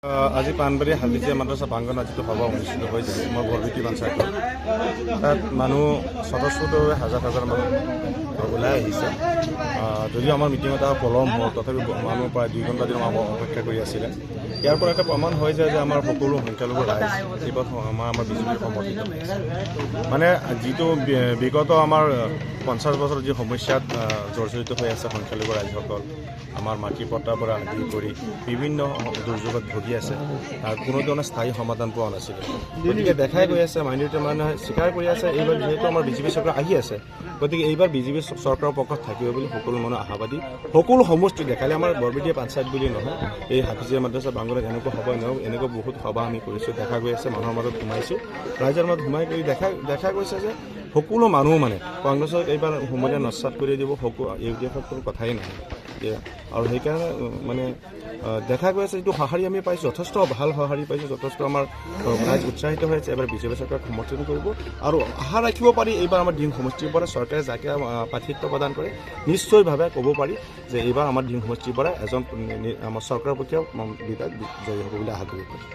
আজি পানবাৰী হালদিয়া মাদ্ৰাছা প্ৰাংগণত যিটো সভা অনুষ্ঠিত হৈছে মই বৰবিটি পঞ্চায়তত তাত মানুহ স্বতঃস্ফূৰ্তভাৱে হাজাৰ হাজাৰ মানুহ ওলাই আহিছে। যদিও আমাৰ মিটিং এটা পলম হ'ল তথাপি মানুহ প্ৰায় 2 ঘণ্টা দিন অপেক্ষা কৰি আছিলে। ইয়াৰ পৰা এটা প্ৰমাণ হৈ যায় যে আমাৰ সকলো সংখ্যালঘু ৰাইজ এইবাৰ আমাৰ বিজেপিৰ সমৰ্থিত হৈছে। মানে যিটো বিগত আমাৰ 50 বছৰ যি সমস্যাত জৰ্জৰিত হৈ আছে সংখ্যালঘু ৰাইজসকল, আমাৰ মাটি পট্টাৰ পৰা আদি কৰি বিভিন্ন দুৰ্যোগত ভুগি আছে, কোনো ধৰণৰ স্থায়ী সমাধান পোৱা নাছিলে। গতিকে দেখাই গৈ আছে মাইনৰিটি মানুহে স্বীকাৰ কৰি আছে এইবাৰ যিহেতু আমাৰ বিজেপি চৰকাৰ আহি আছে, গতিকে এইবাৰ বিজেপি চৰকাৰৰ পক্ষত থাকিব বুলি সকলো মানুহ আশাবাদী। সকলো সমষ্টি দেখালে আমাৰ বৰবিটিয়া পঞ্চায়ত বুলি নহয়, এই হাফিজিয়া মাদ্ৰাছা প্ৰাংগণত এনেকুৱা সভা নহওক, এনেকুৱা বহুত সভা আমি কৰিছোঁ, দেখা গৈ আছে মানুহৰ মাজত সোমাইছোঁ, ৰাইজৰ মাজত সোমাই কৰি দেখা গৈছে যে সকলো মানুহ মানে কংগ্ৰেছক এইবাৰ হুমৰীয়া নস্বাত কৰি দিব, ইউডিএফৰ কোনো কথাই নাই। আৰু সেইকাৰণে মানে দেখা গৈ আছে যিটো সঁহাৰি আমি পাইছোঁ, যথেষ্ট ভাল সঁহাৰি পাইছোঁ, যথেষ্ট আমাৰ ৰাইজ উৎসাহিত হৈ আছে। এবাৰ বিজেপি চৰকাৰক সমৰ্থন কৰিব আৰু আশা ৰাখিব পাৰি এইবাৰ আমাৰ দিন সমষ্টিৰ পৰা চৰকাৰে যাকে প্ৰাৰ্থিত্ব প্ৰদান কৰে নিশ্চয়ভাৱে ক'ব পাৰি যে এইবাৰ আমাৰ দিন সমষ্টিৰ পৰা এজন আমাৰ চৰকাৰৰ পক্ষে বিধায়ক জয়ী হ'ব বুলি আশা কৰিব পাৰি।